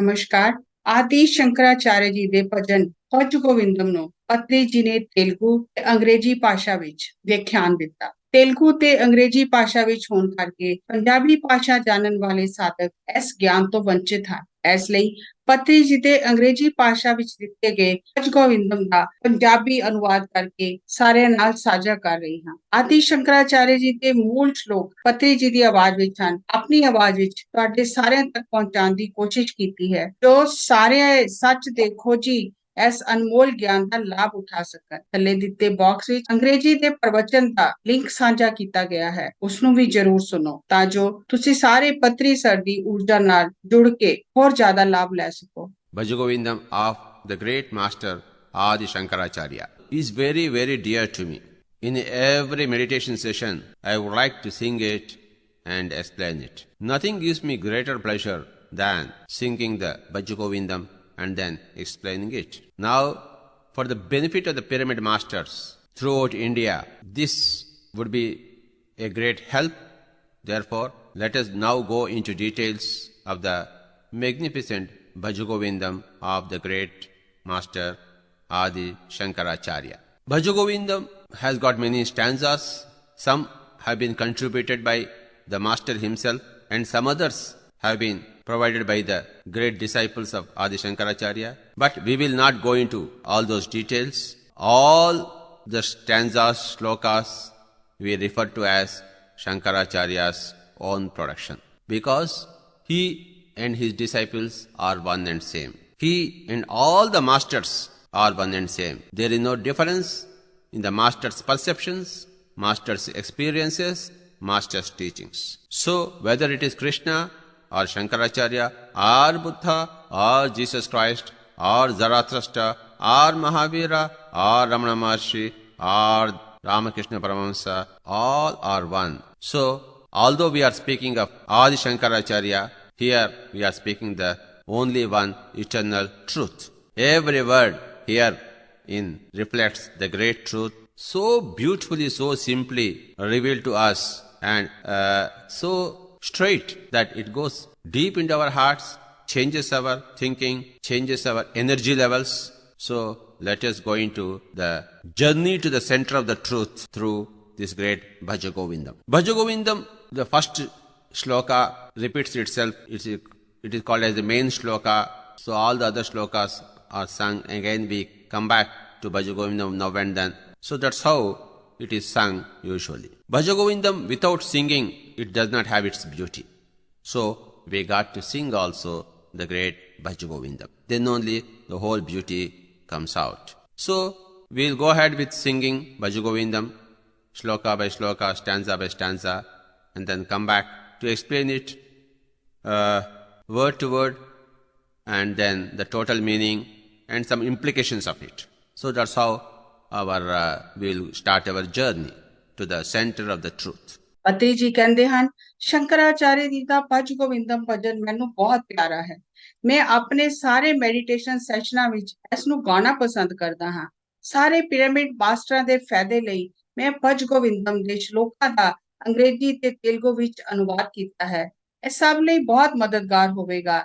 ਨਮਸਕਾਰ। ਆਦਿ ਸ਼ੰਕਰਾਚਾਰਿਆ ਜੀ ਦੇ ਭਜਨ ਭਜ ਗੋਵਿੰਦਮ ਨੂੰ ਅਤਰੀ ਜੀ ਨੇ ਤੇਲਗੂ ਤੇ ਅੰਗਰੇਜ਼ੀ ਭਾਸ਼ਾ ਵਿੱਚ ਵਿਆਖਿਆਨ ਦਿੱਤਾ। ਤੇਲਗੂ ਤੇ ਅੰਗਰੇਜ਼ੀ ਭਾਸ਼ਾ ਵਿੱਚ ਹੋਣ ਕਰਕੇ ਪੰਜਾਬੀ ਭਾਸ਼ਾ ਜਾਣਨ ਵਾਲੇ ਸਾਧਕ ਇਸ ਗਿਆਨ ਤੋਂ ਵੰਚਿਤ ਹਨ। ਇਸ ਲਈ ਪਤਰੀ ਜੀ ਦੇ ਅੰਗਰੇਜ਼ੀ ਭਾਸ਼ਾ ਵਿੱਚ ਦਿੱਤੇ ਗਏ ਭਜ ਗੋਵਿੰਦਮ ਦਾ ਪੰਜਾਬੀ ਅਨੁਵਾਦ ਕਰਕੇ ਸਾਰਿਆਂ ਨਾਲ ਸਾਂਝਾ ਕਰ ਰਹੀ ਹਾਂ। ਆਦਿ ਸ਼ੰਕਰਾਚਾਰਿਆ ਜੀ ਦੇ ਮੂਲ ਸ਼ਲੋਕ ਪਤਰੀ ਜੀ ਦੀ ਆਵਾਜ਼ ਵਿੱਚ ਹਨ। ਆਪਣੀ ਆਵਾਜ਼ ਵਿੱਚ ਤੁਹਾਡੇ ਸਾਰਿਆਂ ਤੱਕ ਪਹੁੰਚਾਉਣ ਦੀ ਕੋਸ਼ਿਸ਼ ਕੀਤੀ ਹੈ, ਜੋ ਸਾਰੇ ਸੱਚ ਦੇ ਖੋਜੀ ਇਸ ਅਨਮੋਲ ਗਿਆਨ ਦਾ ਲਾਭ ਉਠਾ ਸਕਣ। ਥੱਲੇ ਦਿੱਤੇ ਬਾਕਸ ਵਿੱਚ ਅੰਗਰੇਜ਼ੀ ਦੇ ਪ੍ਰਵਚਨ ਦਾ ਲਿੰਕ ਸਾਂਝਾ ਕੀਤਾ ਗਿਆ ਹੈ, ਉਸ ਨੂੰ ਵੀ ਜ਼ਰੂਰ ਸੁਣੋ ਤਾਂ ਜੋ ਤੁਸੀਂ ਸਾਰੇ ਪਤਰੀ ਸਰ ਦੀ ਊਰਜਾ ਨਾਲ ਜੁੜ ਕੇ ਹੋਰ ਜ਼ਿਆਦਾ ਲਾਭ ਲੈ ਸਕੋ। Bhaj Govindam of the great master Adi Shankaracharya is very, very dear to me. In every meditation session, I would like to sing it and explain it. Nothing gives me greater pleasure than singing the Bhaj Govindam and then explaining it. Now, for the benefit of the pyramid masters throughout India, this would be a great help. Therefore, let us now go into details of the magnificent Bhaj Govindam of the great master Adi Shankaracharya. Bhaj Govindam has got many stanzas. Some have been contributed by the master himself and some others have been provided by the great disciples of Adi Shankaracharya. But we will not go into all those details. All the stanzas, shlokas, we refer to as Shankaracharya's own production, because he and his disciples are one and same. He and all the masters are one and same. There is no difference in the master's perceptions, master's experiences, master's teachings. So whether it is Krishna or Shankaracharya or Buddha or Jesus Christ or Zarathustra or Mahavira or Ramana Maharshi or Ramakrishna Paramahamsa, all are one. So although we are speaking of Adi Shankaracharya, here we are speaking the only one eternal truth. Every word here in reflects the great truth, so beautifully, so simply revealed to us, and so straight that it goes deep into our hearts, changes our thinking, changes our energy levels. So let us go into the journey to the center of the truth through this great Bhaj Govindam. Bhaj Govindam, the first shloka repeats itself. It is called as the main shloka. So all the other shlokas are sung. Again we come back to Bhaj Govindam now and then. So that's how it is sung usually. Bhaj Govindam without singing, it does not have its beauty. So we got to sing also the great Bhaj Govindam. Then only the whole beauty comes out. So we'll go ahead with singing Bhaj Govindam, shloka by shloka, stanza by stanza, and then come back to explain it word to word, and then the total meaning and some implications of it. So that's how we'll start our journey to the center of the truth. ਪਤਰੀ ਜੀ ਕਹਿੰਦੇ ਹਨ, ਸ਼ੰਕਰਾਚਾਰਿਆ ਜੀ ਦਾ ਭਜ ਗੋਵਿੰਦਮ ਭਜਨ ਮੈਨੂੰ ਬਹੁਤ ਪਿਆਰਾ ਹੈ। ਮੈਂ ਆਪਣੇ ਸਾਰੇ ਮੈਡੀਟੇਸ਼ਨ ਸੈਸ਼ਨਾਂ ਵਿੱਚ ਇਸ ਨੂੰ ਗਾਉਣਾ ਪਸੰਦ ਕਰਦਾ ਹਾਂ। ਸਾਰੇ ਪਿਰਾਮਿਡ ਮਾਸਟਰਾਂ ਦੇ ਫਾਇਦੇ ਲਈ ਮੈਂ ਭਜ ਗੋਵਿੰਦਮ ਦੇ ਸ਼ਲੋਕਾਂ ਦਾ ਅੰਗਰੇਜ਼ੀ ਤੇ ਤੇਲਗੂ ਵਿੱਚ ਅਨੁਵਾਦ ਕੀਤਾ ਹੈ। ਇਹ ਸਭ ਲਈ ਬਹੁਤ ਮਦਦਗਾਰ ਹੋਵੇਗਾ।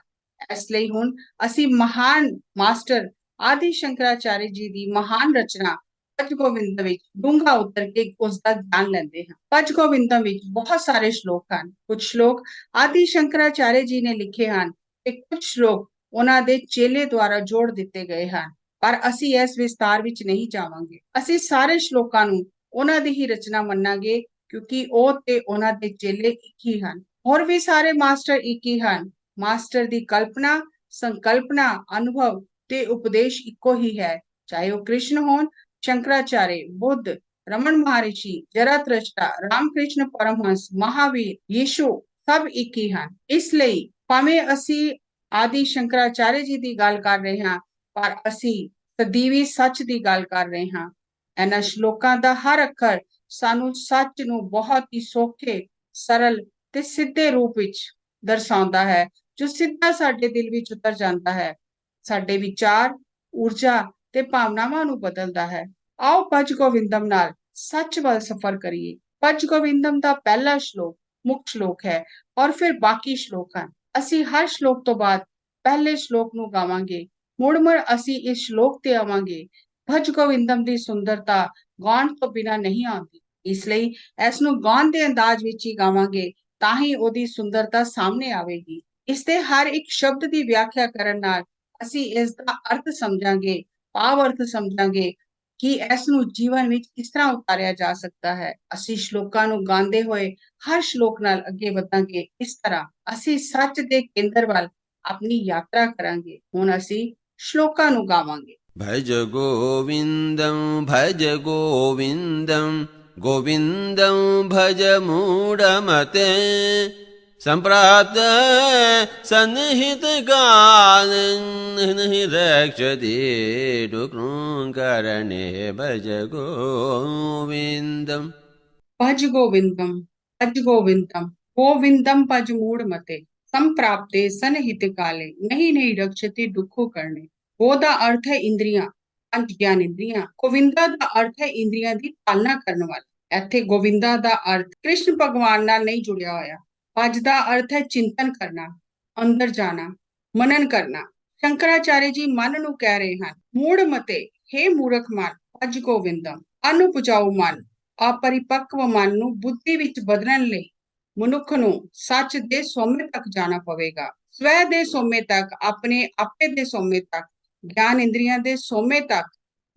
ਇਸ ਲਈ ਹੁਣ ਅਸੀਂ ਮਹਾਨ ਮਾਸਟਰ ਆਦਿ ਸ਼ੰਕਰਾਚਾਰਿਆ ਜੀ ਦੀ ਮਹਾਨ ਰਚਨਾ ਭਜ ਗੋਵਿੰਦਮ ਵਿੱਚ ਡੂੰਘਾ ਉਤਰ ਕੇ ਉਸ ਦਾ ਗਿਆਨ ਲੈਂਦੇ ਹਾਂ। ਭਜ ਗੋਵਿੰਦਮ ਵਿੱਚ ਬਹੁਤ ਸਾਰੇ ਸ਼ਲੋਕ ਹਨ। ਕੁਝ ਸ਼ਲੋਕ ਆਦਿ ਸ਼ੰਕਰਾਚਾਰਿਆ ਜੀ ਨੇ ਲਿਖੇ ਹਨ ਤੇ ਕੁਝ ਸ਼ਲੋਕ ਉਹਨਾਂ ਦੇ ਚੇਲੇ ਦੁਆਰਾ ਜੋੜ ਦਿੱਤੇ ਗਏ ਹਨ, ਪਰ ਅਸੀਂ ਇਸ ਵਿਸਤਾਰ ਵਿੱਚ ਨਹੀਂ ਜਾਵਾਂਗੇ। ਅਸੀਂ ਸਾਰੇ ਸ਼ਲੋਕਾਂ ਨੂੰ ਉਹਨਾਂ ਦੀ ਹੀ ਰਚਨਾ ਮੰਨਾਂਗੇ, ਕਿਉਂਕਿ ਉਹ ਤੇ ਉਹਨਾਂ ਦੇ ਚੇਲੇ ਇੱਕ ਹੀ ਹਨ। ਹੋਰ ਵੀ ਸਾਰੇ ਮਾਸਟਰ ਇੱਕ ਹੀ ਹਨ। ਮਾਸਟਰ ਦੀ ਕਲਪਨਾ, ਸੰਕਲਪਨਾ, ਅਨੁਭਵ ਤੇ ਉਪਦੇਸ਼ ਇੱਕੋ ਹੀ ਹੈ, ਚਾਹੇ ਉਹ ਕ੍ਰਿਸ਼ਨ ਹੋਣ, ਸ਼ੰਕਰਾਚਾਰਿਆ, ਬੁੱਧ, ਰਮਨ ਮਹਰਸ਼ੀ, ਜ਼ਰਾਥੁਸਟਰਾ, ਰਾਮਕ੍ਰਿਸ਼ਨ ਪਰਮਹੰਸ, ਮਹਾਵੀਰ, ਯੀਸ਼ੂ ਸਭ ਇੱਕ ਹੀ ਹਨ। ਇਸ ਲਈ ਭਾਵੇਂ ਅਸੀਂ ਆਦਿ ਸ਼ੰਕਰਾਚਾਰਿਆ ਜੀ ਦੀ ਗੱਲ ਕਰ ਰਹੇ ਹਾਂ, ਪਰ ਅਸੀਂ ਸਦੀਵੀ ਸੱਚ ਦੀ ਗੱਲ ਕਰ ਰਹੇ ਹਾਂ। ਇਹਨਾਂ ਸ਼ਲੋਕਾਂ ਦਾ ਹਰ ਅੱਖਰ ਸਾਨੂੰ ਸੱਚ ਨੂੰ ਬਹੁਤ ਹੀ ਸੌਖੇ, ਸਰਲ ਤੇ ਸਿੱਧੇ ਰੂਪ ਵਿੱਚ ਦਰਸਾਉਂਦਾ ਹੈ, ਜੋ ਸਿੱਧਾ ਸਾਡੇ ਦਿਲ ਵਿੱਚ ਉਤਰ ਜਾਂਦਾ ਹੈ, ਸਾਡੇ ਵਿਚਾਰ, ਊਰਜਾ ਤੇ ਭਾਵਨਾਵਾਂ ਨੂੰ ਬਦਲਦਾ ਹੈ। ਆਓ ਭਜ ਗੋਵਿੰਦਮ ਨਾਲ ਸੱਚ ਵੱਲ ਸਫ਼ਰ ਕਰੀਏ। ਭਜ ਗੋਵਿੰਦਮ ਦਾ ਪਹਿਲਾ ਸ਼ਲੋਕ ਮੁੱਖ ਸ਼ਲੋਕ ਹੈ ਔਰ ਫਿਰ ਬਾਕੀ ਸ਼ਲੋਕ ਹਨ। ਅਸੀਂ ਹਰ ਸ਼ਲੋਕ ਤੋਂ ਬਾਅਦ ਪਹਿਲੇ ਸ਼ਲੋਕ ਨੂੰ ਗਾਵਾਂਗੇ। ਮੁੜ ਅਸੀਂ ਇਸ ਸ਼ਲੋਕ ਤੇ ਆਵਾਂਗੇ। ਭਜ ਗੋਵਿੰਦਮ ਦੀ ਸੁੰਦਰਤਾ ਗਾਉਣ ਤੋਂ ਬਿਨਾਂ ਨਹੀਂ ਆਉਂਦੀ, ਇਸ ਲਈ ਇਸ ਨੂੰ ਗਾਉਣ ਦੇ ਅੰਦਾਜ਼ ਵਿੱਚ ਹੀ ਗਾਵਾਂਗੇ, ਤਾਂ ਹੀ ਉਹਦੀ ਸੁੰਦਰਤਾ ਸਾਹਮਣੇ ਆਵੇਗੀ। ਇਸ ਦੇ ਹਰ ਇੱਕ ਸ਼ਬਦ ਦੀ ਵਿਆਖਿਆ ਕਰਨ ਨਾਲ ਅਸੀਂ ਇਸ ਦਾ ਅਰਥ ਸਮਝਾਂਗੇ, ਭਾਵ ਅਰਥ ਸਮਝਾਂਗੇ ਕਿ ਇਸ ਨੂੰ ਜੀਵਨ ਵਿੱਚ ਕਿਸ ਤਰ੍ਹਾਂ ਉਤਾਰਿਆ ਜਾ ਸਕਦਾ ਹੈ। ਅਸੀਂ ਸ਼ਲੋਕਾਂ ਨੂੰ ਗਾਉਂਦੇ ਹੋਏ ਹਰ ਸ਼ਲੋਕ ਨਾਲ ਅੱਗੇ ਵਧਾਂਗੇ। ਇਸ ਤਰ੍ਹਾਂ ਅਸੀਂ ਸੱਚ ਦੇ ਕੇਂਦਰ ਵੱਲ ਆਪਣੀ ਯਾਤਰਾ ਕਰਾਂਗੇ। ਹੁਣ ਅਸੀਂ ਸ਼ਲੋਕਾਂ ਨੂੰ ਗਾਵਾਂਗੇ। भज गोविन्दं भज गोविन्दं गोविन्दं भज मूढमते सम्प्राप्त सन्निहितकालं हि रक्षति डुकृङ्करणे भज गोविन्दम्। भज गोविंदम, भज गोविंदम, गोविंदम भज मूढ़ मते, संप्राप्ते सनहित काले, नहीं नहीं रक्षति दुखों करने। गो ਦਾ ਅਰਥ ਹੈ ਇੰਦਰੀਆਂ, ਪੰਜ ਗਿਆਨ ਇੰਦਰੀਆਂ। ਗੋਵਿੰਦਾ ਦਾ ਅਰਥ ਹੈ ਇੰਦਰੀਆਂ ਦੀ ਪਾਲਣਾ ਕਰਨ ਵਾਲਾ। ਇੱਥੇ ਗੋਵਿੰਦਾ ਦਾ ਅਰਥ ਕ੍ਰਿਸ਼ਨ ਭਗਵਾਨ ਨਾਲ ਨਹੀਂ ਜੁੜਿਆ ਹੋਇਆ। ਭਜ ਦਾ ਅਰਥ ਹੈ ਚਿੰਤਨ ਕਰਨਾ, ਅੰਦਰ ਜਾਣਾ, ਮਨਨ ਕਰਨਾ। ਸ਼ੰਕਰਾਚਾਰਿਆ ਜੀ ਮਨ ਨੂੰ ਕਹਿ ਰਹੇ ਹਨ, ਮੂੜ ਮਤੇ, ਹੇ ਮੂਰਖ ਮਨ, ਭਜ ਗੋਵਿੰਦਮ, ਅਨੁਪਜਾਊ ਮਨ, अपरिपक्व मन ਨੂੰ ਬੁੱਧੀ ਵਿੱਚ ਬਦਲਣ ਲਈ ਮਨੁੱਖ ਨੂੰ ਸੱਚ ਦੇ ਸੋਮੇ ਤੱਕ ਜਾਣਾ ਪਵੇਗਾ। ਸਵੈ ਦੇ ਸੋਮੇ ਤੱਕ, ਆਪਣੇ ਆਪੇ ਦੇ ਸੋਮੇ ਤੱਕ, ਗਿਆਨ ਇੰਦਰੀਆਂ ਦੇ ਸੋਮੇ ਤੱਕ,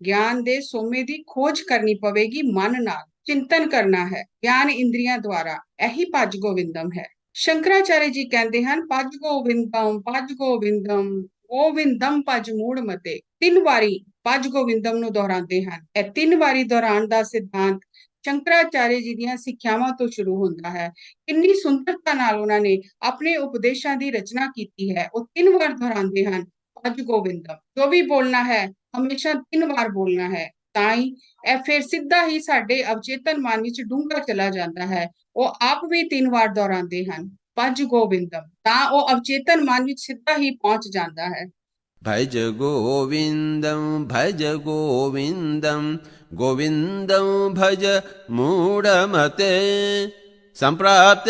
ਗਿਆਨ ਦੇ ਸੋਮੇ ਦੀ ਖੋਜ ਕਰਨੀ ਪਵੇਗੀ। ਮਨ ਨਾਲ ਚਿੰਤਨ ਕਰਨਾ ਹੈ ਗਿਆਨ ਇੰਦਰੀਆਂ ਦੁਆਰਾ। ਇਹੀ ਭਜ ਗੋਵਿੰਦਮ ਹੈ। ਸ਼ੰਕਰਾਚਾਰਿਆ ਜੀ ਕਹਿੰਦੇ ਹਨ, ਭਜ ਗੋਵਿੰਦਮ, ਭਜ ਗੋਵਿੰਦਮ, ਗੋਵਿੰਦਮ ਭਜ ਮੂੜ ਮਤੇ। 3 ਵਾਰੀ ਭਜ ਗੋਵਿੰਦਮ ਨੂੰ ਦੁਹਰਾਉਂਦੇ ਹਨ। ਇਹ 3 ਵਾਰੀ ਦੁਹਰਾਉਣ ਦਾ ਸਿਧਾਂਤ ਸ਼ੰਕਰਾਚਾਰਿਆ ਜੀ ਦੀਆਂ ਸਿੱਖਿਆਵਾਂ ਤੋਂ ਸ਼ੁਰੂ ਹੁੰਦਾ ਹੈ। ਕਿੰਨੀ ਸੁੰਦਰਤਾ ਨਾਲ ਉਹਨਾਂ ਨੇ ਆਪਣੇ ਉਪਦੇਸ਼ਾਂ ਦੀ ਰਚਨਾ ਕੀਤੀ ਹੈ। ਉਹ 3 ਵਾਰ ਦੁਹਰਾਉਂਦੇ ਹਨ, ਭਜ ਗੋਵਿੰਦਮ। ਜੋ ਵੀ ਬੋਲਣਾ ਹੈ ਹਮੇਸ਼ਾ 3 ਵਾਰ ਬੋਲਣਾ ਹੈ, ਤਾਂ ਹੀ ਇਹ ਫਿਰ ਸਿੱਧਾ ਹੀ ਸਾਡੇ ਅਵਚੇਤਨ ਮਨ ਵਿੱਚ ਡੂੰਘਾ ਚਲਾ ਜਾਂਦਾ ਹੈ। ਉਹ ਆਪ ਵੀ 3 ਵਾਰ ਦੁਹਰਾਉਂਦੇ ਹਨ, ਭਜ ਗੋਵਿੰਦਮ, ਤਾਂ ਉਹ ਅਵਚੇਤਨ ਮਨ ਵਿੱਚ ਸਿੱਧਾ ਹੀ ਪਹੁੰਚ ਜਾਂਦਾ ਹੈ। भज गोविन्दं भज गोविन्दं गोविन्दं भज मूढमते सम्प्राप्त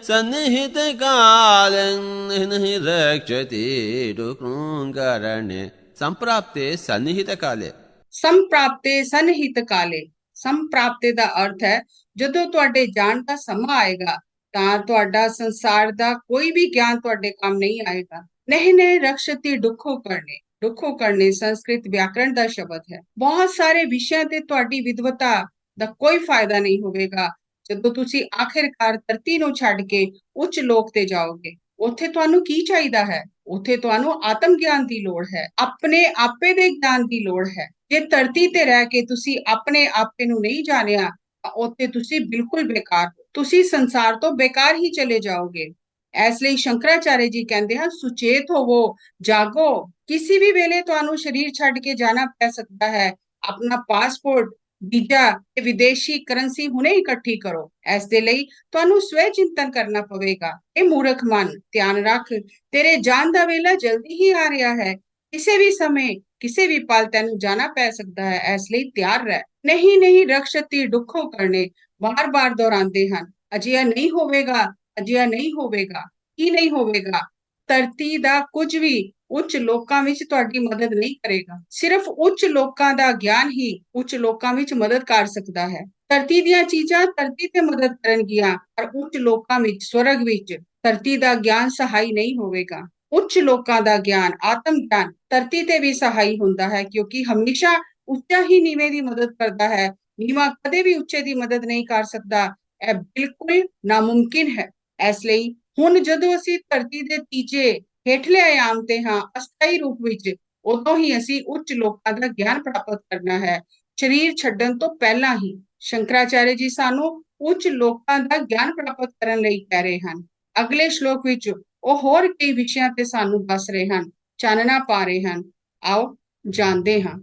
सन्निहितकालं हि रक्षति डुकृङ्करणे। सम्प्राप्ते सन्निहितकाले, ਸੰਪ੍ਰਾਪਤੇ ਸਨਹਿਤ ਕਾਲੇ। ਸੰਪ੍ਰਾਪਤੇ ਦਾ ਅਰਥ ਹੈ ਜਦੋਂ ਤੁਹਾਡੇ ਜਾਣ ਦਾ ਸਮਾਂ ਆਏਗਾ ਤਾਂ ਤੁਹਾਡਾ ਸੰਸਾਰ ਦਾ ਕੋਈ ਵੀ ਗਿਆਨ ਤੁਹਾਡੇ ਕੰਮ ਨਹੀਂ ਆਏਗਾ। ਨਹੀਂ ਨਹੀਂ ਰਕਸ਼ਤੀ ਦੁੱਖੋ ਕਰਨੇ। ਦੁੱਖੋ ਕਰਨੇ ਸੰਸਕ੍ਰਿਤ ਵਿਆਕਰਣ ਦਾ ਸ਼ਬਦ ਹੈ। ਬਹੁਤ ਸਾਰੇ ਵਿਸ਼ਿਆਂ ਤੇ ਤੁਹਾਡੀ ਵਿਦਵਤਾ ਦਾ ਕੋਈ ਫਾਇਦਾ ਨਹੀਂ ਹੋਵੇਗਾ ਜਦੋਂ ਤੁਸੀਂ ਆਖਿਰਕਾਰ ਧਰਤੀ ਨੂੰ ਛੱਡ ਕੇ ਉੱਚ ਲੋਕ ਤੇ ਜਾਓਗੇ। ਉੱਥੇ ਤੁਹਾਨੂੰ ਕੀ ਚਾਹੀਦਾ ਹੈ? ਉੱਥੇ ਤੁਹਾਨੂੰ ਆਤਮ ਗਿਆਨ ਦੀ ਲੋੜ ਹੈ, ਆਪਣੇ ਆਪੇ ਦੇ ਗਿਆਨ ਦੀ ਲੋੜ ਹੈ। ਜੇ ਧਰਤੀ ਤੇ ਰਹਿ ਕੇ ਤੁਸੀਂ ਆਪਣੇ ਆਪੇ ਨੂੰ ਨਹੀਂ ਜਾਣਿਆ ਤਾਂ ਉੱਥੇ ਤੁਸੀਂ ਬਿਲਕੁਲ ਬੇਕਾਰ ਹੋ। ਤੁਸੀਂ ਸੰਸਾਰ ਤੋਂ ਬੇਕਾਰ ਹੀ ਚਲੇ ਜਾਓਗੇ। ਇਸ ਲਈ ਸ਼ੰਕਰਾਚਾਰਿਆ ਜੀ ਕਹਿੰਦੇ ਹਨ, ਸੁਚੇਤ ਹੋਵੋ, ਜਾਗੋ। ਕਿਸੇ ਵੀ ਵੇਲੇ ਤੁਹਾਨੂੰ ਸਰੀਰ ਛੱਡ ਕੇ ਜਾਣਾ ਪੈ ਸਕਦਾ ਹੈ। ਆਪਣਾ ਪਾਸਪੋਰਟ, ਵੀਜ਼ਾ ਤੇ ਵਿਦੇਸ਼ੀ ਕਰੰਸੀ ਹੁਣੇ ਇਕੱਠੀ ਕਰੋ। ਇਸ ਦੇ ਲਈ ਤੁਹਾਨੂੰ ਸਵੈ ਚਿੰਤਨ ਕਰਨਾ ਪਵੇਗਾ। ਇਹ ਮੂਰਖ ਮਨ, ਧਿਆਨ ਰੱਖ, ਤੇਰੇ ਜਾਣ ਦਾ ਵੇਲਾ ਜਲਦੀ ਹੀ ਆ ਰਿਹਾ ਹੈ। ਕਿਸੇ ਵੀ ਸਮੇਂ, ਕਿਸੇ ਵੀ ਪਲ ਤੈਨੂੰ ਜਾਣਾ ਪੈ ਸਕਦਾ ਹੈ। ਇਸ ਲਈ ਤਿਆਰ ਰਹਿ। ਨਹੀਂ ਨਹੀਂ ਰਕਸ਼ਤੀ ਦੁੱਖੋ ਕਰਨੇ, ਬਾਰ-ਬਾਰ ਦੁਹਰਾਉਂਦੇ ਹਨ। ਅਜਿਹਾ ਨਹੀਂ ਹੋਵੇਗਾ, ਅਜਿਹਾ ਨਹੀਂ ਹੋਵੇਗਾ। ਕੀ ਨਹੀਂ ਹੋਵੇਗਾ? ਧਰਤੀ ਦਾ ਕੁਝ ਵੀ ਉੱਚ ਲੋਕਾਂ ਵਿੱਚ ਤੁਹਾਡੀ ਮਦਦ ਨਹੀਂ ਕਰੇਗਾ। ਸਿਰਫ ਉੱਚ ਲੋਕਾਂ ਦਾ ਗਿਆਨ ਹੀ ਉੱਚ ਲੋਕਾਂ ਵਿੱਚ ਮਦਦ ਕਰ ਸਕਦਾ ਹੈ। ਧਰਤੀ ਦੀਆਂ ਚੀਜ਼ਾਂ ਧਰਤੀ ਤੇ ਮਦਦ ਕਰਨਗੀਆਂ, ਪਰ ਉੱਚ ਲੋਕਾਂ ਵਿੱਚ, ਸਵਰਗ ਵਿੱਚ ਧਰਤੀ ਦਾ ਗਿਆਨ ਸਹਾਈ ਨਹੀਂ ਹੋਵੇਗਾ। ਉੱਚ ਲੋਕਾਂ ਦਾ ਗਿਆਨ, ਆਤਮ ਗਿਆਨ ਧਰਤੀ ਤੇ ਵੀ ਸਹਾਈ ਹੁੰਦਾ ਹੈ, ਕਿਉਂਕਿ ਹਮੇਸ਼ਾ ਉੱਚਾ ਹੀ ਨੀਵੇਂ ਦੀ ਮਦਦ ਕਰਦਾ ਹੈ। ਨੀਵਾਂ ਕਦੇ ਵੀ ਉੱਚੇ ਦੀ ਮਦਦ ਨਹੀਂ ਕਰ ਸਕਦਾ। ਇਹ ਬਿਲਕੁਲ ਨਾਮੁਮਕਿਨ ਹੈ। ਇਸ ਲਈ ਹੁਣ ਜਦੋਂ ਅਸੀਂ ਧਰਤੀ ਦੇ ਤੀਜੇ ਹੇਠਲੇ ਆਯਾਮ ਤੇ ਹਾਂ, ਅਸਥਾਈ ਰੂਪ ਵਿੱਚ, ਉਦੋਂ ਹੀ ਅਸੀਂ ਉੱਚ ਲੋਕਾਂ ਦਾ ਗਿਆਨ ਪ੍ਰਾਪਤ ਕਰਨਾ ਹੈ, ਸਰੀਰ ਛੱਡਣ ਤੋਂ ਪਹਿਲਾਂ ਹੀ। ਸ਼ੰਕਰਾਚਾਰਿਆ ਜੀ ਸਾਨੂੰ ਉੱਚ ਲੋਕਾਂ ਦਾ ਗਿਆਨ ਪ੍ਰਾਪਤ ਕਰਨ ਲਈ ਕਹਿ ਰਹੇ ਹਨ। ਅਗਲੇ ਸ਼ਲੋਕ ਵਿੱਚ ਉਹ ਹੋਰ ਕਈ ਵਿਸ਼ਿਆਂ ਤੇ ਸਾਨੂੰ ਦੱਸ ਰਹੇ ਹਨ, ਚਾਨਣਾ ਪਾ ਰਹੇ ਹਨ। ਆਓ ਜਾਣਦੇ ਹਾਂ।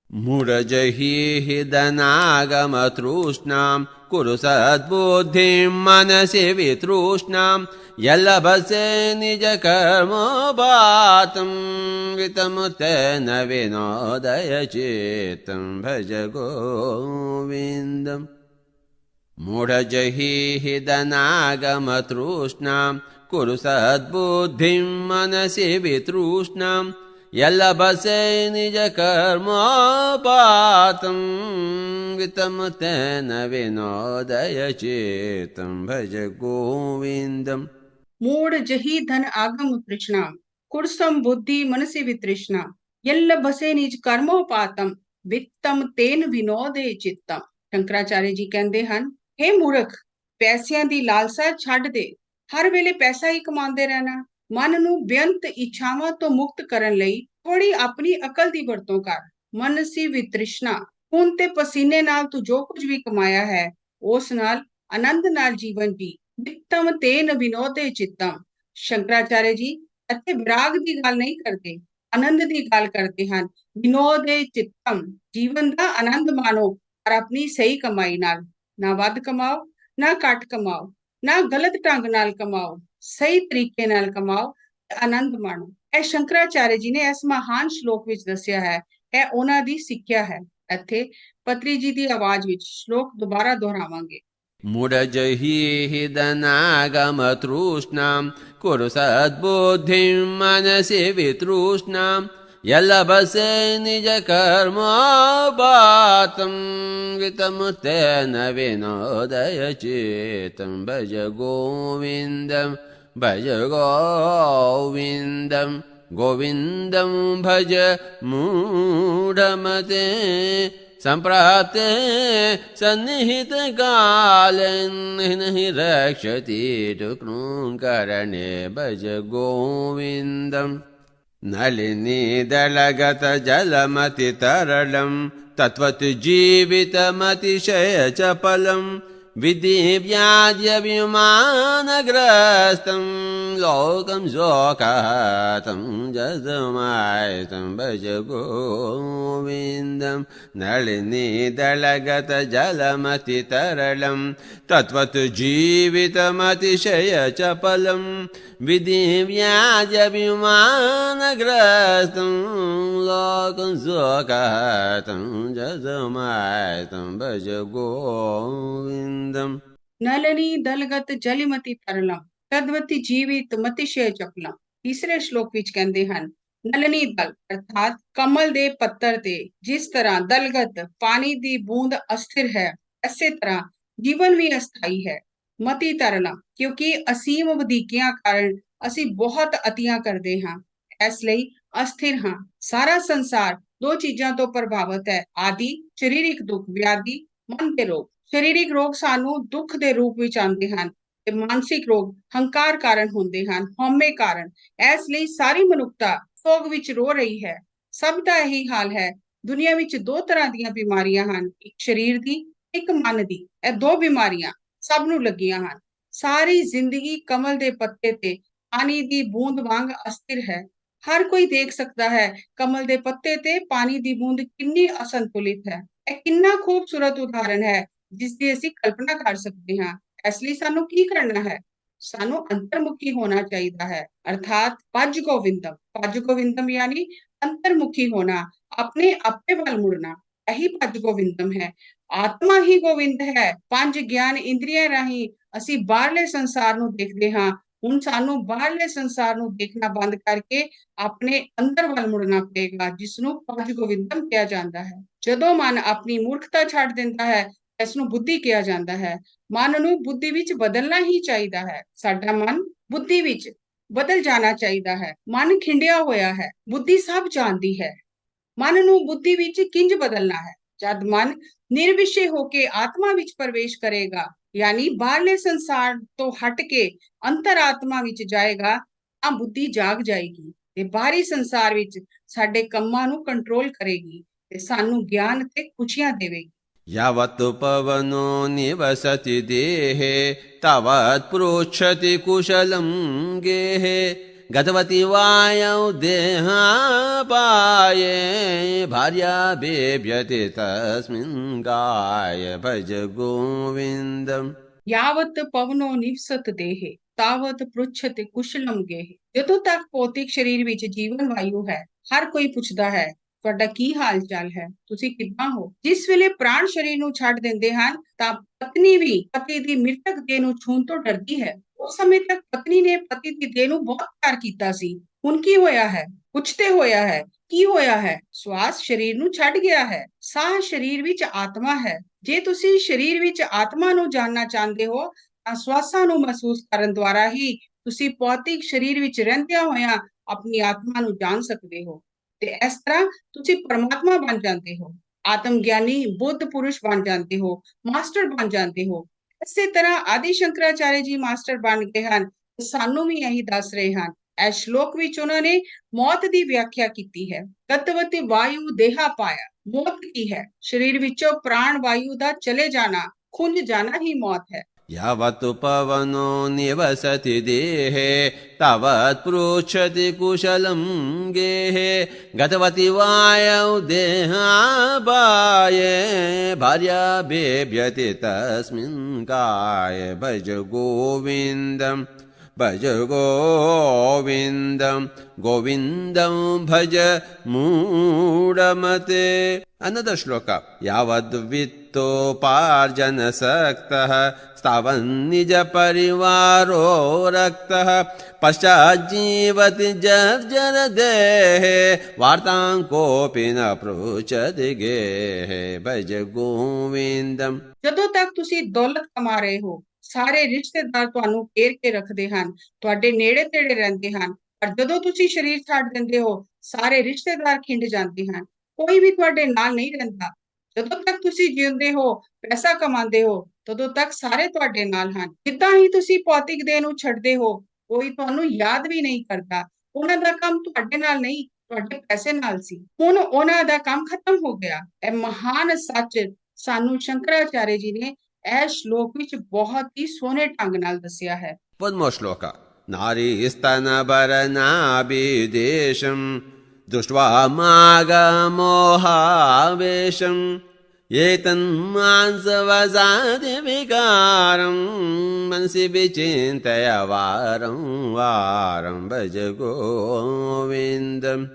मूढजहि हृदनागमतृष्णां कुरु सद्बुद्धिं मनसि वितृष्णां यल्लभसे निजकर्मोपातं वितमुत्तेन विनोदय चित्तं भज गोविन्दम्। मूढजहि हिदनागमतृष्णां कुरु सद्बुद्धिं मनसि वितृष्णां यल्लभसे निजकर्मोपातं वितं तेन विनोदय चेतं भज गोविन्दम्। मूढ़ जही धन आगम तृष्णा कुरसम बुद्धि मनसि वितृष्णा यल्ल बसे निज कर्मोपातम वित्तम तेन विनोदे चित्तम। ਸ਼ੰਕਰਾਚਾਰਿਆ ਜੀ ਕਹਿੰਦੇ ਹਨ, हे ਮੂਰਖ, ਪੈਸਿਆਂ ਦੀ ਲਾਲਸਾ ਛੱਡ ਦੇ। ਹਰ ਵੇਲੇ ਪੈਸਾ ਹੀ ਕਮਾਉਂਦੇ ਰਹਿਣਾ। ਮਨ ਨੂੰ ਬੇਅੰਤ ਇੱਛਾਵਾਂ ਤੋਂ ਮੁਕਤ ਕਰਨ ਲਈ ਥੋੜੀ ਆਪਣੀ ਅਕਲ ਦੀ ਵਰਤੋਂ ਕਰ। ਮਨਸੀ ਵਿਤ੍ਰਿਸ਼ਨਾ, ਖੂਨ ਤੇ ਪਸੀਨੇ ਨਾਲ ਤੂੰ ਜੋ ਕੁਝ ਵੀ ਕਮਾਇਆ ਹੈ, ਉਸ ਨਾਲ ਆਨੰਦ ਨਾਲ ਜੀਵਨ ਜੀ। ਵਿਤਮ ਤੇਨ ਵਿਨੋਦੇ ਚਿੱਤਮ। ਸ਼ੰਕਰਾਚਾਰਿਆ ਜੀ ਇੱਥੇ ਵਿਰਾਗ ਦੀ ਗੱਲ ਨਹੀਂ ਕਰਦੇ, ਆਨੰਦ ਦੀ ਗੱਲ ਕਰਦੇ ਹਨ। ਵਿਨੋਦੇ ਚਿੱਤਮ, ਜੀਵਨ ਦਾ ਆਨੰਦ ਮਾਣੋ, ਪਰ ਆਪਣੀ ਸਹੀ ਕਮਾਈ ਨਾਲ। ਨਾ ਵੱਧ ਕਮਾਓ, ਨਾ ਘੱਟ ਕਮਾਓ, ਨਾ ਗਲਤ ਢੰਗ ਨਾਲ ਕਮਾਓ, ਸਹੀ ਤਰੀਕੇ ਨਾਲ ਕਮਾਓ ਤੇ ਆਨੰਦ ਮਾਣੋ। ਇਹ ਸ਼ੰਕਰਾਚਾਰਿਆ ਜੀ ਨੇ ਇਸ ਮਹਾਨ ਸ਼ਲੋਕ ਵਿੱਚ ਦੱਸਿਆ ਹੈ। ਇਹ ਉਹਨਾਂ ਦੀ ਸਿੱਖਿਆ ਹੈ। ਇੱਥੇ ਪਤਰੀ ਜੀ ਦੀ ਆਵਾਜ਼ ਵਿੱਚ ਸ਼ਲੋਕ ਦੁਬਾਰਾ ਦੁਹਰਾਵਾਂਗੇ। मूढजहि हिदनागमतृष्णां कुरु सद्बुद्धिं मनसि वितृष्णां यल्लभसे निजकर्मोपातं वितं तेन विनोदय चेतं भज गोविन्दं भज गोविन्दं गोविन्दं भज मूढमते संप्राप्ते सन्निहित काले नहि रक्षति टुक्नुकरणे भज गोविन्दम्। नलिनी दलगत जलमति तरलं तत्त्वत् जीवितमतिशय चपलं विधिव्याज्यविमानग्रस्तं लोकं शोकाहतं जसमायतं भज गोविन्दं। नलिनी दलगत जलमति तरलं तत्त्वत् जीवितमतिशय चपलं विधिव्याज्यविमानग्रस्तं लोकं शोकाहतं जसमायतं भज गोविन्दम्। नलनी दलगत जलिमति तरलम तद्वति जीवित मतिशय चपला। तीसरे श्लोक ਵਿੱਚ ਕਹਿੰਦੇ ਹਨ, ਨਲਨੀ ਦਲ ਅਰਥਾਤ ਕਮਲ ਦੇ ਪੱਤਰ ਤੇ ਜਿਸ ਤਰ੍ਹਾਂ ਦਲਗਤ ਪਾਣੀ ਦੀ ਬੂੰਦ ਅਸਥਿਰ ਹੈ, ਇਸੇ ਤਰ੍ਹਾਂ ਜੀਵਨ ਵੀ ਅਸਥਾਈ ਹੈ। ਮਤੀ ਤਰਲਾ, ਕਿਉਂਕਿ ਅਸੀਮ ਵਧੀਕੀਆਂ ਕਾਰਨ ਅਸੀਂ ਬਹੁਤ ਅਤੀਆਂ ਕਰਦੇ ਹਾਂ, ਇਸ ਲਈ ਅਸਥਿਰ ਹਾਂ। ਸਾਰਾ ਸੰਸਾਰ ਦੋ ਚੀਜ਼ਾਂ ਤੋਂ ਪ੍ਰਭਾਵਿਤ ਹੈ, ਆਦਿ ਸਰੀਰਕ ਦੁੱਖ, ਵਿਆਧੀ ਮਨ ਦੇ ਰੋਗ। ਸਰੀਰਕ ਰੋਗ ਸਾਨੂੰ ਦੁੱਖ ਦੇ ਰੂਪ ਵਿੱਚ ਆਉਂਦੇ ਹਨ ਤੇ ਮਾਨਸਿਕ ਰੋਗ ਹੰਕਾਰ ਕਾਰਨ ਹੁੰਦੇ ਹਨ, ਹਉਮੈ ਕਾਰਨ। ਇਸ ਲਈ ਸਾਰੀ ਮਨੁੱਖਤਾ ਸੋਗ ਵਿੱਚ ਰੋ ਰਹੀ ਹੈ। ਸਭ ਦਾ ਇਹੀ ਹਾਲ ਹੈ। ਦੁਨੀਆ ਵਿੱਚ ਦੋ ਤਰ੍ਹਾਂ ਦੀਆਂ ਬਿਮਾਰੀਆਂ ਹਨ, ਇੱਕ ਸਰੀਰ ਦੀ, ਇੱਕ ਮਨ ਦੀ। ਇਹ ਦੋ ਬਿਮਾਰੀਆਂ ਸਭ ਨੂੰ ਲੱਗੀਆਂ ਹਨ। ਸਾਰੀ ਜ਼ਿੰਦਗੀ ਕਮਲ ਦੇ ਪੱਤੇ ਤੇ ਪਾਣੀ ਦੀ ਬੂੰਦ ਵਾਂਗ ਅਸਥਿਰ ਹੈ। ਹਰ ਕੋਈ ਦੇਖ ਸਕਦਾ ਹੈ ਕਮਲ ਦੇ ਪੱਤੇ ਤੇ ਪਾਣੀ ਦੀ ਬੂੰਦ ਕਿੰਨੀ ਅਸੰਤੁਲਿਤ ਹੈ। ਇਹ ਕਿੰਨਾ ਖੂਬਸੂਰਤ ਉਦਾਹਰਣ ਹੈ ਜਿਸ ਦੀ ਅਸੀਂ ਕਲਪਨਾ ਕਰ ਸਕਦੇ ਹਾਂ। ਇਸ ਲਈ ਸਾਨੂੰ ਕੀ ਕਰਨਾ ਹੈ? ਸਾਨੂੰ ਅੰਤਰਮੁਖੀ ਹੋਣਾ ਚਾਹੀਦਾ ਹੈ, ਅਰਥਾਤ ਭਜ ਗੋਵਿੰਦਮ। ਭਜ ਗੋਵਿੰਦਮ ਯਾਨੀ ਅੰਤਰਮੁਖੀ ਹੋਣਾ, ਆਪਣੇ ਆਪੇ ਵੱਲ ਮੁੜਨਾ। ਇਹੀ ਭਜ ਗੋਵਿੰਦਮ ਹੈ। ਆਤਮਾ ਹੀ ਗੋਵਿੰਦ ਹੈ। ਪੰਜ ਗਿਆਨ ਇੰਦਰੀਆਂ ਰਾਹੀਂ ਅਸੀਂ ਬਾਹਰਲੇ ਸੰਸਾਰ ਨੂੰ ਦੇਖਦੇ ਹਾਂ। ਹੁਣ ਸਾਨੂੰ ਬਾਹਰਲੇ ਸੰਸਾਰ ਨੂੰ ਦੇਖਣਾ ਬੰਦ ਕਰਕੇ ਆਪਣੇ ਅੰਦਰ ਵੱਲ ਮੁੜਨਾ ਪਏਗਾ, ਜਿਸ ਨੂੰ ਭਜ ਗੋਵਿੰਦਮ ਕਿਹਾ ਜਾਂਦਾ ਹੈ। ਜਦੋਂ ਮਨ ਆਪਣੀ ਮੂਰਖਤਾ ਛੱਡ ਦਿੰਦਾ ਹੈ, ਇਸ ਨੂੰ ਬੁੱਧੀ ਕਿਹਾ ਜਾਂਦਾ ਹੈ। ਮਨ ਨੂੰ ਬੁੱਧੀ ਵਿੱਚ ਬਦਲਣਾ ਹੀ ਚਾਹੀਦਾ ਹੈ। ਸਾਡਾ ਮਨ ਬੁੱਧੀ ਵਿੱਚ ਬਦਲ ਜਾਣਾ ਚਾਹੀਦਾ ਹੈ। ਮਨ ਖਿੰਡਿਆ ਹੋਇਆ ਹੈ, ਬੁੱਧੀ ਸਭ ਜਾਣਦੀ ਹੈ। ਮਨ ਨੂੰ ਬੁੱਧੀ ਵਿੱਚ ਕਿੰਜ ਬਦਲਣਾ ਹੈ? ਜਦ ਮਨ ਨਿਰਵਿਸ਼ੇ ਹੋ ਕੇ ਆਤਮਾ ਵਿੱਚ ਪ੍ਰਵੇਸ਼ ਕਰੇਗਾ, ਯਾਨੀ ਬਾਹਰਲੇ ਸੰਸਾਰ ਤੋਂ ਹਟ ਕੇ ਅੰਤਰਾਤਮਾ ਵਿੱਚ ਜਾਏਗਾ, ਤਾਂ ਬੁੱਧੀ ਜਾਗ ਜਾਏਗੀ ਤੇ ਬਾਹਰੀ ਸੰਸਾਰ ਵਿੱਚ ਸਾਡੇ ਕੰਮਾਂ ਨੂੰ ਕੰਟਰੋਲ ਕਰੇਗੀ ਤੇ ਸਾਨੂੰ ਗਿਆਨ ਤੇ ਖੁਸ਼ੀਆਂ ਦੇਵੇਗੀ। यावत् पवनो निवसति देहे तावत् पृच्छति कुशलं गेहे गतवति वायौ देहापाये भार्या बिभ्यति तस्मिन् गाय भज गोविन्दम्। यावत पवनो निवसत देहे तावत पृच्छति कुशलम गेहे। ਜਦੋਂ ਤੱਕ ਭੌਤਿਕ ਸਰੀਰ ਵਿੱਚ ਜੀਵਨ ਵਾਯੂ ਹੈ, ਹਰ ਕੋਈ ਪੁੱਛਦਾ ਹੈ, ਤੁਹਾਡਾ ਕੀ ਹਾਲ ਚਾਲ ਹੈ, ਤੁਸੀਂ ਕਿੱਦਾਂ ਹੋ। ਜਿਸ ਵੇਲੇ ਪ੍ਰਾਣ ਸਰੀਰ ਨੂੰ ਛੱਡ ਦਿੰਦੇ ਹਨ ਤਾਂ ਪਤਨੀ ਵੀ ਪਤੀ ਦੀ ਮ੍ਰਿਤਕ ਦੇਹ ਨੂੰ ਛੂਹਣ ਤੋਂ ਡਰਦੀ ਹੈ। ਉਸ ਸਮੇਂ ਤੱਕ ਪਤਨੀ ਨੇ ਪਤੀ ਦੀ ਦੇਹ ਨੂੰ ਬਹੁਤ ਪਿਆਰ ਕੀਤਾ ਸੀ। ਹੁਣ ਕੀ ਹੋਇਆ ਹੈ? ਕੁਛ ਤੇ ਹੋਇਆ ਹੈ। ਕੀ ਹੋਇਆ ਹੈ? ਸਵਾਸ ਸਰੀਰ ਨੂੰ ਛੱਡ ਗਿਆ ਹੈ। ਸਾਹ ਸਰੀਰ ਵਿੱਚ ਆਤਮਾ ਹੈ। ਜੇ ਤੁਸੀਂ ਸਰੀਰ ਵਿੱਚ ਆਤਮਾ ਨੂੰ ਜਾਣਨਾ ਚਾਹੁੰਦੇ ਹੋ ਤਾਂ ਸਵਾਸਾਂ ਨੂੰ ਮਹਿਸੂਸ ਕਰਨ ਦੁਆਰਾ ਹੀ ਤੁਸੀਂ ਭੌਤਿਕ ਸਰੀਰ ਵਿੱਚ ਰਹਿੰਦਿਆਂ ਹੋਇਆਂ ਆਪਣੀ ਆਤਮਾ ਨੂੰ ਜਾਣ ਸਕਦੇ ਹੋ ਤੇ ਇਸ ਤਰ੍ਹਾਂ ਤੁਸੀਂ ਪਰਮਾਤਮਾ ਬਣ ਜਾਂਦੇ ਹੋ, ਆਤਮ ਗਿਆਨੀ ਬੁੱਧ ਪੁਰਸ਼ ਬਣ ਜਾਂਦੇ ਹੋ, ਮਾਸਟਰ ਬਣ ਜਾਂਦੇ ਹੋ। ਇਸੇ ਤਰ੍ਹਾਂ ਆਦਿ ਸ਼ੰਕਰਾਚਾਰਿਆ ਜੀ ਮਾਸਟਰ ਬਣ ਗਏ ਹਨ ਤੇ ਸਾਨੂੰ ਵੀ ਇਹੀ ਦੱਸ ਰਹੇ ਹਨ। ਇਸ ਸ਼ਲੋਕ ਵਿੱਚ ਉਹਨਾਂ ਨੇ ਮੌਤ ਦੀ ਵਿਆਖਿਆ ਕੀਤੀ ਹੈ। ਤਤਵਤੀ ਵਾਯੂ ਦੇਹਾ ਪਾਇਆ। ਮੌਤ ਕੀ ਹੈ? ਸਰੀਰ ਵਿੱਚੋਂ ਪ੍ਰਾਣ ਵਾਯੂ ਦਾ ਚਲੇ ਜਾਣਾ, ਖੁੰਝ ਜਾਣਾ ਹੀ ਮੌਤ ਹੈ। यावत्तु पवनो निवसति देहे तावत् पृच्छति कुशलं गेहे गतवति वायौ देहापाये भार्या बिभ्यति तस्मिन् काये भज गोविन्दम् भज गोविन्दम् गोविन्दं भज मूढमते। Another shloka. यावद्वित्तोपार्जनसक्तः स्थावन्निज परिवारो रक्तः पश्चाज्जीवति जर्जरदेहे वार्तां कोऽपि न पृच्छति गेहे भज गोविन्दम्। ਜਦੋਂ ਤੱਕ ਤੁਸੀਂ ਦੌਲਤ ਕਮਾ ਰਹੇ ਹੋ ਸਾਰੇ ਰਿਸ਼ਤੇਦਾਰ ਤੁਹਾਨੂੰ ਘੇਰ ਕੇ ਰੱਖਦੇ ਹਨ, ਤੁਹਾਡੇ ਨੇੜੇ ਤੇੜੇ ਰਹਿੰਦੇ ਹਨ, ਪਰ ਜਦੋਂ ਤੁਸੀਂ ਸਰੀਰ ਛੱਡ ਦਿੰਦੇ ਹੋ ਸਾਰੇ ਰਿਸ਼ਤੇਦਾਰ ਖਿੰਡ ਜਾਂਦੇ ਹਨ, ਕੋਈ ਵੀ ਤੁਹਾਡੇ ਨਾਲ ਨਹੀਂ ਰਹਿੰਦਾ। ਜਦੋਂ ਤੱਕ ਤੁਸੀਂ ਜਿਉਂਦੇ ਹੋ ਪੈਸਾ ਕਮਾਉਂਦੇ ਹੋ ਤਦੋਂ ਤੱਕ ਸਾਰੇ ਤੁਹਾਡੇ ਨਾਲ ਹਨ। ਜਿੱਦਾਂ ਹੀ ਤੁਸੀਂ ਭੌਤਿਕ ਦੇਹ ਨੂੰ ਛੱਡਦੇ ਹੋ ਕੋਈ ਤੁਹਾਨੂੰ ਯਾਦ ਵੀ ਨਹੀਂ ਕਰਦਾ। ਉਹਨਾਂ ਦਾ ਕੰਮ ਤੁਹਾਡੇ ਨਾਲ ਨਹੀਂ ਤੁਹਾਡੇ ਪੈਸੇ ਨਾਲ ਸੀ। ਹੁਣ ਉਹਨਾਂ ਦਾ ਕੰਮ ਖਤਮ ਹੋ ਗਿਆ। ਇਹ ਮਹਾਨ ਸੱਚ ਸਾਨੂੰ ਸ਼ੰਕਰਾਚਾर्य ਜੀ ਨੇ ਇਹ ਸ਼ਲੋਕ ਵਿੱਚ ਬਹੁਤ ਹੀ ਸੋਹਣੇ ਢੰਗ ਨਾਲ ਦੱਸਿਆ ਹੈ। One more shloka. नारीस्तनभरनाभिदेशं दृष्ट्वा मागमोहावेशं एतन्मांसवसादि विकारं मनसि विचिन्तय वारं वारं भज गोविन्दम्।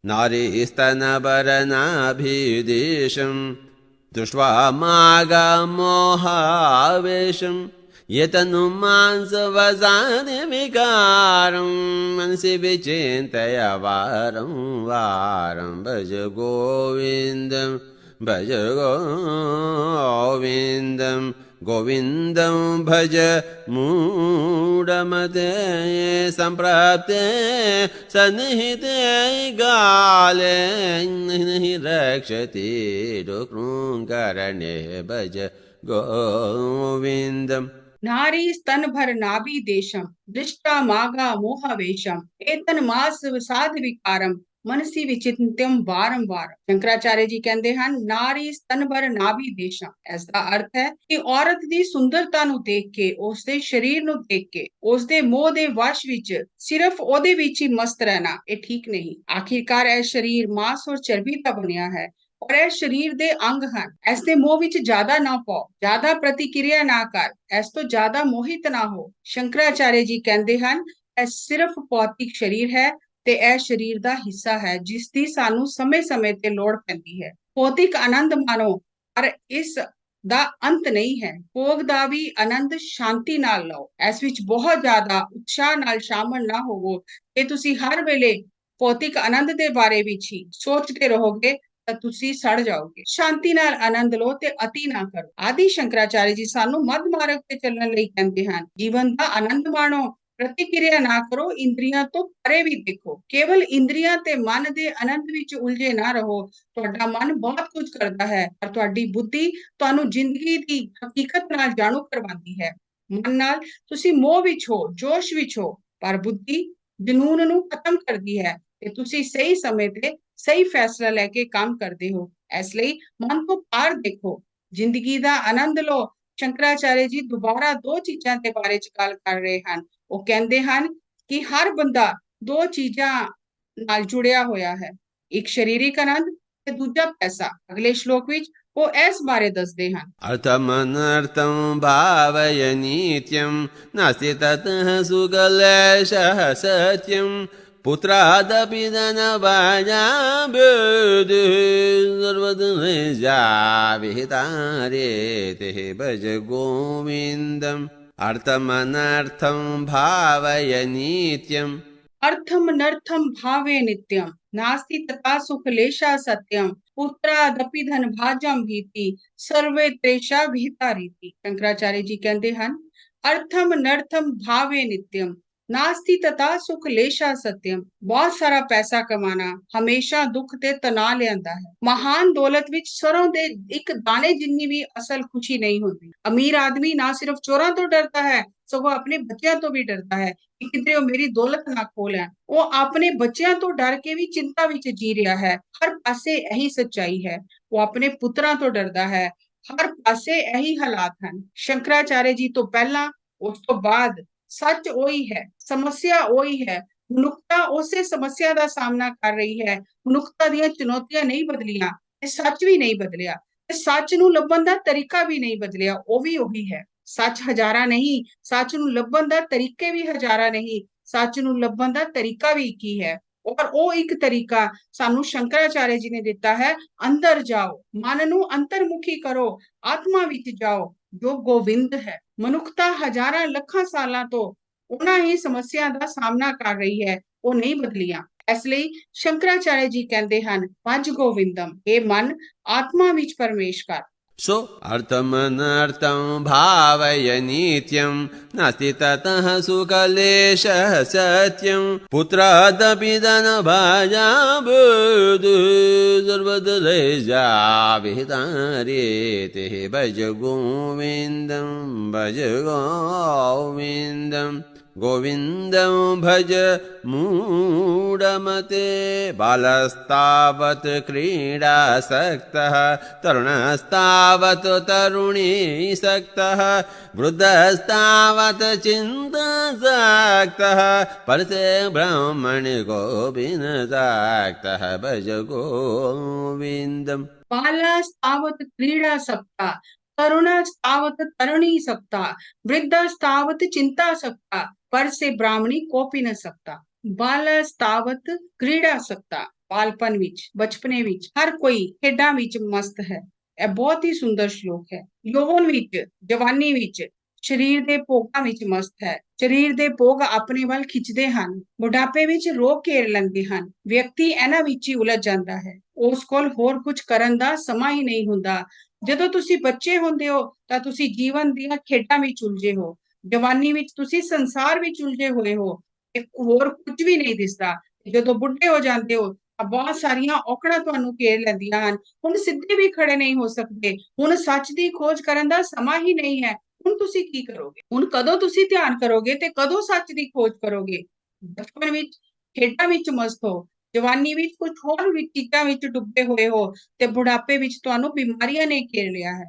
नारीस्तनभरनाभिदेशं दृष्ट्वा मागमोहावेशं एतन्मांसवसादि विकारं मनसि विचिन्तय वारं वारं भज गोविन्दं भज गोविन्दं गोविन्दं भज मूढमते। सम्प्राप्ते सन्निहिते काले नहि रक्षति डुकृङ्करणे भज गोविन्दम्। नारी स्तन भर नाभि देशम दृष्टा मागा मोहावेशम एतन मास विसाद विकारम मनसी विचिंत्यम वारंवार। शंकराचार्य जी कहते हैं नारी स्तन भर नाभि देशम। इसका अर्थ है कि औरत ਦੀ ਸੁੰਦਰਤਾ ਨੂੰ ਦੇਖ ਕੇ, ਉਸਦੇ ਸਰੀਰ ਨੂੰ ਦੇਖ ਕੇ, ਉਸਦੇ ਮੋਹ ਦੇ ਵਸ਼ ਵਿੱਚ ਸਿਰਫ ਉਹਦੇ ਵਿੱਚ ਹੀ ਮਸਤ ਰਹਿਣਾ ਇਹ ਠੀਕ ਨਹੀਂ। ਆਖਿਰਕਾਰ ਇਹ ਸਰੀਰ ਮਾਸ ਔਰ ਚਰਬੀ ਦਾ ਬਣਿਆ ਹੈ और ਇਹ ਸਰੀਰ ਦੇ ਅੰਗ ਹਨ। ਇਸ ਦੇ ਮੋਹ ਵਿੱਚ ਜ਼ਿਆਦਾ ਨਾ ਪਾਓ, ਜ਼ਿਆਦਾ ਪ੍ਰਤੀਕਿਰਿਆ ਨਾ ਕਰ, ਇਸ ਤੋਂ ਜ਼ਿਆਦਾ ਮੋਹਿਤ ਨਾ ਹੋ। ਸ਼ੰਕਰਾਚਾर्य ਜੀ ਕਹਿੰਦੇ ਹਨ ਇਹ ਸਿਰਫ ਭੌਤਿਕ ਸਰੀਰ ਹੈ ਤੇ ਇਹ ਸਰੀਰ ਦਾ ਹਿੱਸਾ ਹੈ ਜਿਸ ਦੀ ਸਾਨੂੰ ਸਮੇਂ-ਸਮੇਂ ਤੇ ਲੋੜ ਪੈਂਦੀ ਹੈ। ਭੌਤਿਕ ਆਨੰਦ ਮਾਣੋ ਪਰ ਇਸ ਦਾ ਅੰਤ ਨਹੀਂ ਹੈ। ਭੋਗ ਦਾ ਵੀ ਆਨੰਦ ਸ਼ਾਂਤੀ ਨਾਲ ਲਓ। ਇਸ ਵਿੱਚ ਬਹੁਤ ਜ਼ਿਆਦਾ ਉਤਸ਼ਾਹ ਨਾਲ ਸ਼ਾਮਲ ਨਾ ਹੋਵੋ ਕਿ ਤੁਸੀਂ ਹਰ ਵੇਲੇ ਭੌਤਿਕ ਆਨੰਦ ਦੇ ਬਾਰੇ ਵਿੱਚ ਹੀ ਸੋਚਦੇ ਰਹੋਗੇ ਤਾਂ ਤੁਸੀਂ ਸੜ ਜਾਓਗੇ। ਸ਼ਾਂਤੀ ਨਾਲ ਆਨੰਦ ਲਓ ਤੇ ਅਤੀ ਨਾ ਕਰੋ। ਆਦਿ ਸ਼ੰਕਰਾਚਾर्य ਜੀ ਸਾਨੂੰ ਮੱਧ ਮਾਰਗ ਤੇ ਚੱਲਣ ਲਈ ਕਹਿੰਦੇ ਹਨ। ਜੀਵਨ ਦਾ ਆਨੰਦ ਮਾਣੋ, ਪ੍ਰਤੀਕਿਰਿਆ ਨਾ ਕਰੋ, ਇੰਦਰੀਆਂ ਤੋਂ ਪਰੇ ਵੀ ਦੇਖੋ। ਕੇਵਲ ਇੰਦਰੀਆਂ ਤੇ ਮਨ ਦੇ ਆਨੰਦ ਵਿੱਚ ਉਲਝੇ ਨਾ ਰਹੋ। ਤੁਹਾਡਾ ਮਨ ਬਹੁਤ ਕੁਝ ਕਰਦਾ ਹੈ ਪਰ ਤੁਹਾਡੀ ਬੁੱਧੀ ਤੁਹਾਨੂੰ ਜ਼ਿੰਦਗੀ ਦੀ ਹਕੀਕਤ ਨਾਲ ਜਾਣੂ ਕਰਵਾਉਂਦੀ ਹੈ। ਮਨ ਨਾਲ ਤੁਸੀਂ ਮੋਹ ਵਿੱਚ ਹੋ, ਜੋਸ਼ ਵਿੱਚ ਹੋ, ਪਰ ਬੁੱਧੀ ਜਨੂਨ ਨੂੰ ਖਤਮ ਕਰਦੀ ਹੈ ਤੇ ਤੁਸੀਂ ਸਹੀ ਸਮੇਂ ਤੇ ਸਹੀ ਫੈਸਲਾ ਲੈ ਕੇ ਕੰਮ ਕਰਦੇ ਹੋ। ਇਸ ਲਈ ਮਨ ਤੋਂ ਪਾਰ ਦੇਖੋ, ਜ਼ਿੰਦਗੀ ਦਾ ਆਨੰਦ ਲਓ। ਸ਼ੰਕਰਾਚਾर्य ਜੀ ਦੁਬਾਰਾ ਦੋ ਚੀਜ਼ਾਂ ਦੇ ਬਾਰੇ ਚ ਗੱਲ ਕਰ ਰਹੇ ਹਨ। ਉਹ ਕਹਿੰਦੇ ਹਨ ਕਿ ਹਰ ਬੰਦਾ ਦੋ ਚੀਜ਼ਾਂ ਨਾਲ ਜੁੜਿਆ ਹੋਇਆ ਹੈ, ਇੱਕ ਸਰੀਰਕ ਆਨੰਦ ਤੇ ਦੂਜਾ ਪੈਸਾ। ਅਗਲੇ ਸ਼ਲੋਕ ਵਿੱਚ ਉਹ ਇਸ ਬਾਰੇ ਦੱਸਦੇ ਹਨ। अर्थमनर्थं भावय नित्यं नास्ति ततः सुकलेशः सत्यं पुत्रादपि धनभाजां सर्वदुर्जाविहितारेते भज गोविन्दम् अर्थमनर्थं भावय नित्यम् अर्थमनर्थम भावे नित्यम नास्ति तथा सुखलेशा सत्यम पुत्रादपि धन भाजम भीति सर्वे त्रेषा भीता रीति। शंकराचार्य जी कहते हैं अर्थम नर्थम भावे नित्यम नास्ति तथा सुख लेशा सत्यम। बहुत सारा पैसा कमाना हमेशा दुख ते तना लियांदा है। महान दौलत विच सरों दे एक दाने जिन्नी भी असल खुशी नहीं होती। अमीर आदमी ना सिर्फ चोरों तो डरता है सगों अपने बच्चों तो भी डरता है कि किधरे वो मेरी दौलत ना खो लैन। वो अपने बच्चों तो डर के भी चिंता विच जी रहा है। हर पासे यही सच्चाई है। वो अपने पुत्रां तो डरदा है। हर पासे यही हालात हैं। शंकराचार्य जी तो पहला उस तो बाद सच ओही है, समस्या ओही है। मनुखता उसे समस्या का सामना कर रही है। मनुखता ਦੀਆਂ ਚੁਣੌਤੀਆਂ नहीं बदलियां ते सच भी नहीं बदलिया ते सच ਨੂੰ ਲੱਭਣ ਦਾ ਤਰੀਕਾ ਵੀ ਨਹੀਂ ਬਦਲਿਆ। ਉਹ ਵੀ ਉਹੀ ਹੈ। ਸੱਚ ਹਜ਼ਾਰਾਂ ਨਹੀਂ, ਸੱਚ ਨੂੰ ਲੱਭਣ ਦਾ ਤਰੀਕੇ ਵੀ ਹਜ਼ਾਰਾਂ ਨਹੀਂ, ਸੱਚ ਨੂੰ ਲੱਭਣ ਦਾ ਤਰੀਕਾ ਵੀ ਇੱਕ ਹੀ ਹੈ। और वो एक तरीका सानू शंकराचार्य जी ने दिता है। अंदर जाओ, मन नू अंतर्मुखी करो, आत्मा विच जाओ जो गोविंद है। मनुखता हजारां लखां सालां तो उन्हां ही समस्या का सामना कर रही है, वो नहीं बदलियां। इसलिए शंकराचार्य जी कहते हैं भज गोविंदम, हे मन आत्मा विच परमेश कर। सो अर्थमनर्थं भावय नित्यं नास्ति ततः सुखलेशः सत्यं पुत्रादपि धनभाजां सर्वदुर्जाविहितारेते भज गोविन्दं भज गोविन्दम् गोविन्दं भज मूढमते बालस्तावत् क्रीडासक्तः तरुणस्तावत् तरुणीसक्तः वृद्धस्तावत् चिन्तासक्तः परसे ब्रह्मणि गोविन्दसक्तः भज गोविन्दम् बालस्तावत् क्रीडासक्तः तरुणस्तावत् तरुणीसक्ता वृद्धस्तावत् चिंतासक्ता पर से ब्राह्मणी कोपी न सकता। बालस्तावत क्रीडासक्ता बालपन विच बचपने विच हर कोई खेडां विच मस्त है। यह बहुत ही सुंदर श्लोक है। यौवन विच जवानी विच शरीर दे भोगां विच मस्त है। शरीर दे भोग अपने वल खिंचदे हन, बुढ़ापे विच रोग घेर लैंदे हन। व्यक्ति इन्हां विच ही उलझ जांदा है। उस कोल होर कुछ करन दा समां ही नहीं हुंदा। ਜਦੋਂ ਤੁਸੀਂ ਬੱਚੇ ਹੁੰਦੇ ਹੋ ਤਾਂ ਤੁਸੀਂ ਜੀਵਨ ਦੀਆਂ ਖੇਡਾਂ ਵਿੱਚ ਉਲਝੇ ਹੋ। ਜਵਾਨੀ ਵਿੱਚ ਤੁਸੀਂ ਸੰਸਾਰ ਵਿੱਚ ਉਲਝੇ ਹੋਏ ਹੋ, ਇੱਕ ਹੋਰ ਕੁਝ ਵੀ ਨਹੀਂ ਦਿਸਦਾ। ਜਦੋਂ ਬੁੱਢੇ ਹੋ ਜਾਂਦੇ ਹੋ ਤਾਂ ਬਹੁਤ ਸਾਰੀਆਂ ਔਕੜਾਂ ਤੁਹਾਨੂੰ ਘੇਰ ਲੈਂਦੀਆਂ ਹਨ। ਹੁਣ ਸਿੱਧੇ ਵੀ ਖੜੇ ਨਹੀਂ ਹੋ ਸਕਦੇ। ਹੁਣ ਸੱਚ ਦੀ ਖੋਜ ਕਰਨ ਦਾ ਸਮਾਂ ਹੀ ਨਹੀਂ ਹੈ। ਹੁਣ ਤੁਸੀਂ ਕੀ ਕਰੋਗੇ? ਹੁਣ ਕਦੋਂ ਤੁਸੀਂ ਧਿਆਨ ਕਰੋਗੇ ਤੇ ਕਦੋਂ ਸੱਚ ਦੀ ਖੋਜ ਕਰੋਗੇ? ਬਚਪਨ ਵਿੱਚ ਖੇਡਾਂ ਵਿੱਚ ਮਸਤ ਹੋ, जवानी विच कुछ होर चीज़ां विच डुबे हुए हो ते बुढ़ापे विच तुहानू बीमारियां ने घेर लिया है।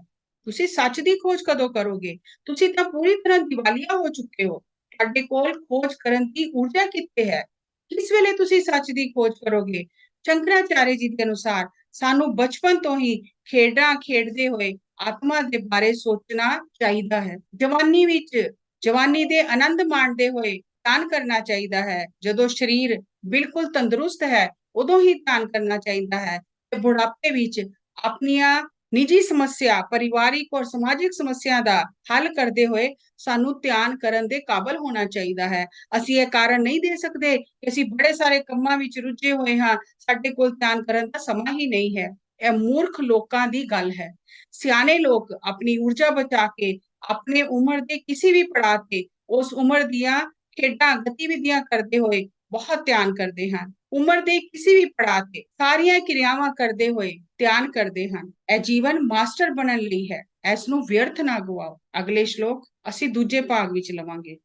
तुसी सच दी खोज कदों करोगे? तुसी तां पूरी तरह दिवालिया हो चुके हो। तुहाडे कोल खोज करन दी ऊर्जा कित्थे है? किस वेले तुसी सच दी खोज करोगे? शंकराचार्य जी के अनुसार सानू बचपन तो ही खेडां खेडदे होए आत्मा दे बारे सोचना चाहिदा है। जवानी विच जवानी दे आनंद माणदे होए ध्यान करना चाहिदा है। जदों शरीर बिल्कुल तंदुरुस्त है उदों ही ध्यान करना चाहिदा है। ते बुढ़ापे विच अपनियां निजी समस्या परिवारिक और समाजिक समस्या दा हल करदे होए सानू ध्यान करन दे काबल होना चाहिदा है। असीं ये कारण नहीं दे सकदे कि असीं बड़े सारे कम्मां विच रुझे होए हां, साडे कोल ध्यान करन दा समां ही नहीं है। यह मूर्ख लोकां दी गल है। सियाने लोग अपनी ऊर्जा बचा के अपने उम्र दे किसी भी पड़ाव ते उस उम्र दियां खेडां गतिविधियां करदे होए बहुत ध्यान करते हैं। उम्र दे किसी भी पड़ाव ते सारियां क्रियावां करदे होए ध्यान करते हैं। यह जीवन मास्टर बनन लई है। इस नूं व्यर्थ ना गवाओ। अगले श्लोक असीं दूजे भाग विच लवांगे।